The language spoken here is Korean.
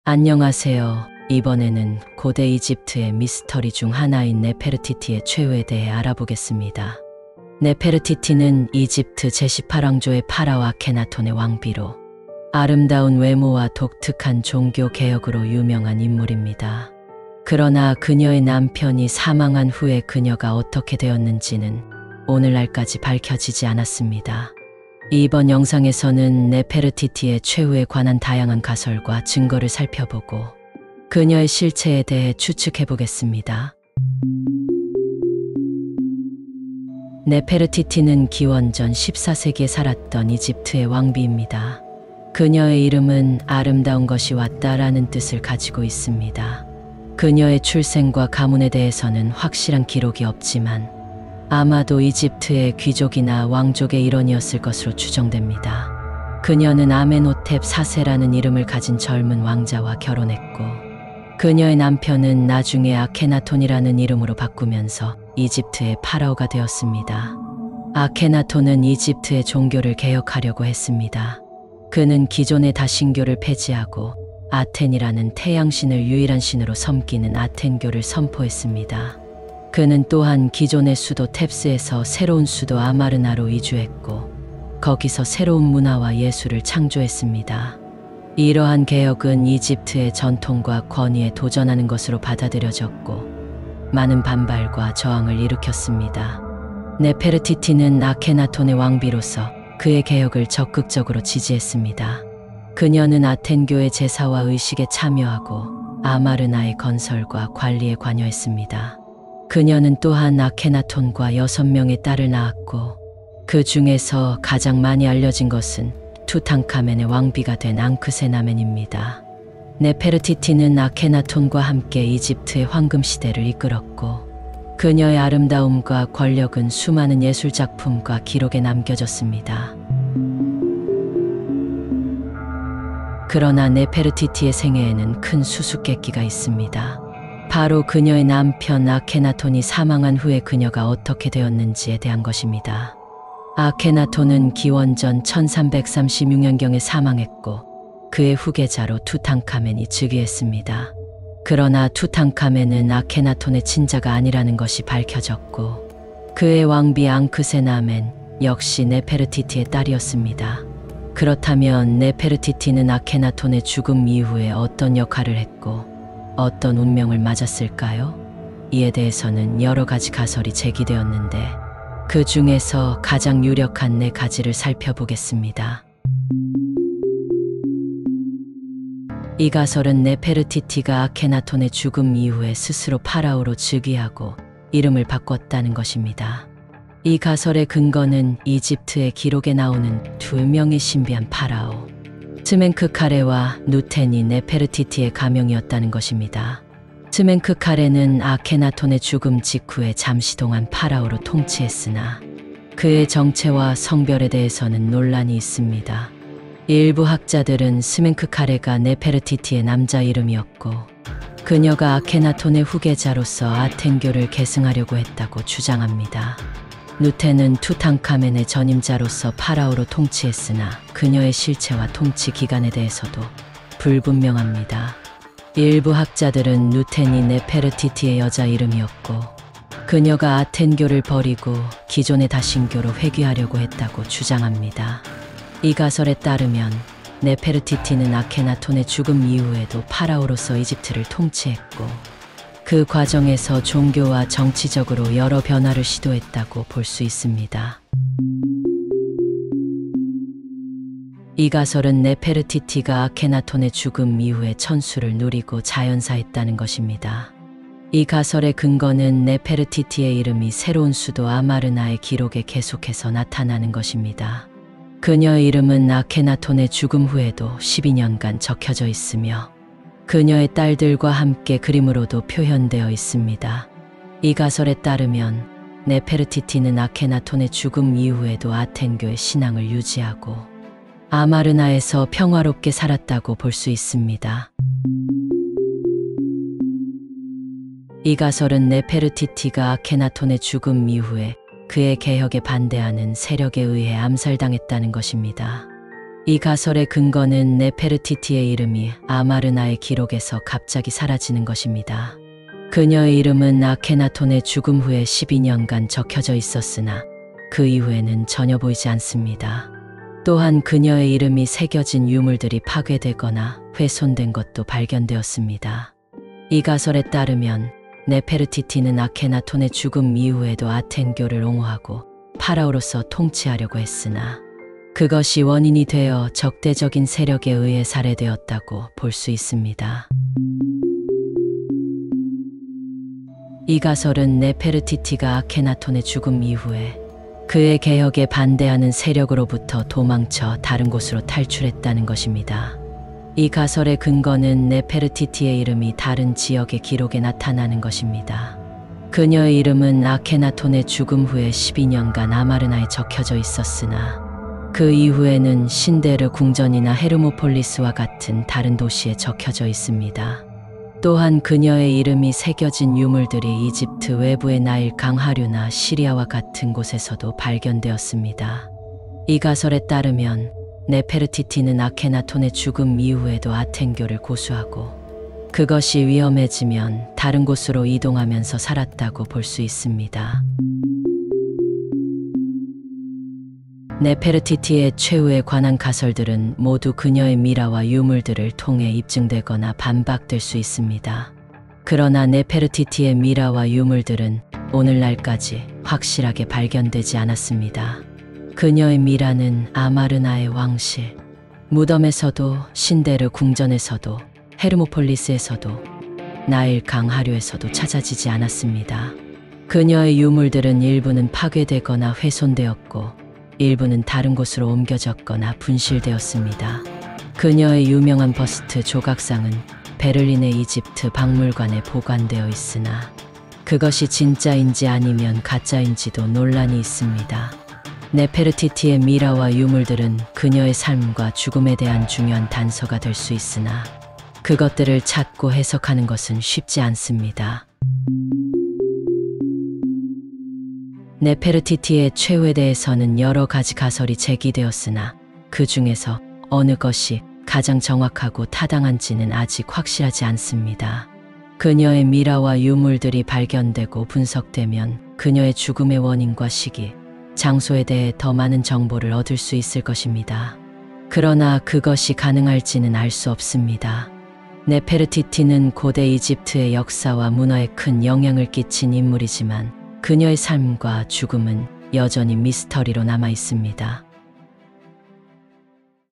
안녕하세요. 이번에는 고대 이집트의 미스터리 중 하나인 네페르티티의 최후에 대해 알아보겠습니다. 네페르티티는 이집트 제18왕조의 파라오 아케나톤의 왕비로 아름다운 외모와 독특한 종교 개혁으로 유명한 인물입니다. 그러나 그녀의 남편이 사망한 후에 그녀가 어떻게 되었는지는 오늘날까지 밝혀지지 않았습니다. 이번 영상에서는 네페르티티의 최후에 관한 다양한 가설과 증거를 살펴보고 그녀의 실체에 대해 추측해보겠습니다. 네페르티티는 기원전 14세기에 살았던 이집트의 왕비입니다. 그녀의 이름은 아름다운 것이 왔다라는 뜻을 가지고 있습니다. 그녀의 출생과 가문에 대해서는 확실한 기록이 없지만 아마도 이집트의 귀족이나 왕족의 일원이었을 것으로 추정됩니다. 그녀는 아멘호텝 4세라는 이름을 가진 젊은 왕자와 결혼했고 그녀의 남편은 나중에 아케나톤이라는 이름으로 바꾸면서 이집트의 파라오가 되었습니다. 아케나톤은 이집트의 종교를 개혁하려고 했습니다. 그는 기존의 다신교를 폐지하고 아텐이라는 태양신을 유일한 신으로 섬기는 아텐교를 선포했습니다. 그는 또한 기존의 수도 텝스에서 새로운 수도 아마르나로 이주했고 거기서 새로운 문화와 예술을 창조했습니다. 이러한 개혁은 이집트의 전통과 권위에 도전하는 것으로 받아들여졌고 많은 반발과 저항을 일으켰습니다. 네페르티티는 아케나톤의 왕비로서 그의 개혁을 적극적으로 지지했습니다. 그녀는 아텐교의 제사와 의식에 참여하고 아마르나의 건설과 관리에 관여했습니다. 그녀는 또한 아케나톤과 6명의 딸을 낳았고 그 중에서 가장 많이 알려진 것은 투탕카멘의 왕비가 된 앙크세나멘입니다. 네페르티티는 아케나톤과 함께 이집트의 황금시대를 이끌었고 그녀의 아름다움과 권력은 수많은 예술작품과 기록에 남겨졌습니다. 그러나 네페르티티의 생애에는 큰 수수께끼가 있습니다. 바로 그녀의 남편 아케나톤이 사망한 후에 그녀가 어떻게 되었는지에 대한 것입니다. 아케나톤은 기원전 1336년경에 사망했고 그의 후계자로 투탕카멘이 즉위했습니다. 그러나 투탕카멘은 아케나톤의 친자가 아니라는 것이 밝혀졌고 그의 왕비 앙크세나멘 역시 네페르티티의 딸이었습니다. 그렇다면 네페르티티는 아케나톤의 죽음 이후에 어떤 역할을 했고 어떤 운명을 맞았을까요? 이에 대해서는 여러 가지 가설이 제기되었는데 그 중에서 가장 유력한 4가지를 살펴보겠습니다. 이 가설은 네페르티티가 아케나톤의 죽음 이후에 스스로 파라오로 즉위하고 이름을 바꿨다는 것입니다. 이 가설의 근거는 이집트의 기록에 나오는 2명의 신비한 파라오 스멘크카레와 누텐이 네페르티티의 가명이었다는 것입니다. 스멘크카레는 아케나톤의 죽음 직후에 잠시 동안 파라오로 통치했으나 그의 정체와 성별에 대해서는 논란이 있습니다. 일부 학자들은 스멘크카레가 네페르티티의 남자 이름이었고 그녀가 아케나톤의 후계자로서 아텐교를 계승하려고 했다고 주장합니다. 누텐은 투탕카멘의 전임자로서 파라오로 통치했으나 그녀의 실체와 통치 기간에 대해서도 불분명합니다. 일부 학자들은 누텐이 네페르티티의 여자 이름이었고 그녀가 아텐교를 버리고 기존의 다신교로 회귀하려고 했다고 주장합니다. 이 가설에 따르면 네페르티티는 아케나톤의 죽음 이후에도 파라오로서 이집트를 통치했고 그 과정에서 종교와 정치적으로 여러 변화를 시도했다고 볼 수 있습니다. 이 가설은 네페르티티가 아케나톤의 죽음 이후에 천수를 누리고 자연사했다는 것입니다. 이 가설의 근거는 네페르티티의 이름이 새로운 수도 아마르나의 기록에 계속해서 나타나는 것입니다. 그녀의 이름은 아케나톤의 죽음 후에도 12년간 적혀져 있으며 그녀의 딸들과 함께 그림으로도 표현되어 있습니다. 이 가설에 따르면 네페르티티는 아케나톤의 죽음 이후에도 아텐교의 신앙을 유지하고 아마르나에서 평화롭게 살았다고 볼 수 있습니다. 이 가설은 네페르티티가 아케나톤의 죽음 이후에 그의 개혁에 반대하는 세력에 의해 암살당했다는 것입니다. 이 가설의 근거는 네페르티티의 이름이 아마르나의 기록에서 갑자기 사라지는 것입니다. 그녀의 이름은 아케나톤의 죽음 후에 12년간 적혀져 있었으나 그 이후에는 전혀 보이지 않습니다. 또한 그녀의 이름이 새겨진 유물들이 파괴되거나 훼손된 것도 발견되었습니다. 이 가설에 따르면 네페르티티는 아케나톤의 죽음 이후에도 아텐교를 옹호하고 파라오로서 통치하려고 했으나 그것이 원인이 되어 적대적인 세력에 의해 살해되었다고 볼 수 있습니다. 이 가설은 네페르티티가 아케나톤의 죽음 이후에 그의 개혁에 반대하는 세력으로부터 도망쳐 다른 곳으로 탈출했다는 것입니다. 이 가설의 근거는 네페르티티의 이름이 다른 지역의 기록에 나타나는 것입니다. 그녀의 이름은 아케나톤의 죽음 후에 12년간 아마르나에 적혀져 있었으나 그 이후에는 신데르 궁전이나 헤르모폴리스와 같은 다른 도시에 적혀져 있습니다. 또한 그녀의 이름이 새겨진 유물들이 이집트 외부의 나일 강 하류나 시리아와 같은 곳에서도 발견되었습니다. 이 가설에 따르면 네페르티티는 아케나톤의 죽음 이후에도 아텐교를 고수하고 그것이 위험해지면 다른 곳으로 이동하면서 살았다고 볼 수 있습니다. 네페르티티의 최후에 관한 가설들은 모두 그녀의 미라와 유물들을 통해 입증되거나 반박될 수 있습니다. 그러나 네페르티티의 미라와 유물들은 오늘날까지 확실하게 발견되지 않았습니다. 그녀의 미라는 아마르나의 왕실, 무덤에서도 신데르 궁전에서도 헤르모폴리스에서도 나일 강 하류에서도 찾아지지 않았습니다. 그녀의 유물들은 일부는 파괴되거나 훼손되었고 일부는 다른 곳으로 옮겨졌거나 분실되었습니다. 그녀의 유명한 버스트 조각상은 베를린의 이집트 박물관에 보관되어 있으나 그것이 진짜인지 아니면 가짜인지도 논란이 있습니다. 네페르티티의 미라와 유물들은 그녀의 삶과 죽음에 대한 중요한 단서가 될 수 있으나 그것들을 찾고 해석하는 것은 쉽지 않습니다. 네페르티티의 최후에 대해서는 여러 가지 가설이 제기되었으나 그 중에서 어느 것이 가장 정확하고 타당한지는 아직 확실하지 않습니다. 그녀의 미라와 유물들이 발견되고 분석되면 그녀의 죽음의 원인과 시기, 장소에 대해 더 많은 정보를 얻을 수 있을 것입니다. 그러나 그것이 가능할지는 알 수 없습니다. 네페르티티는 고대 이집트의 역사와 문화에 큰 영향을 끼친 인물이지만 그녀의 삶과 죽음은 여전히 미스터리로 남아 있습니다.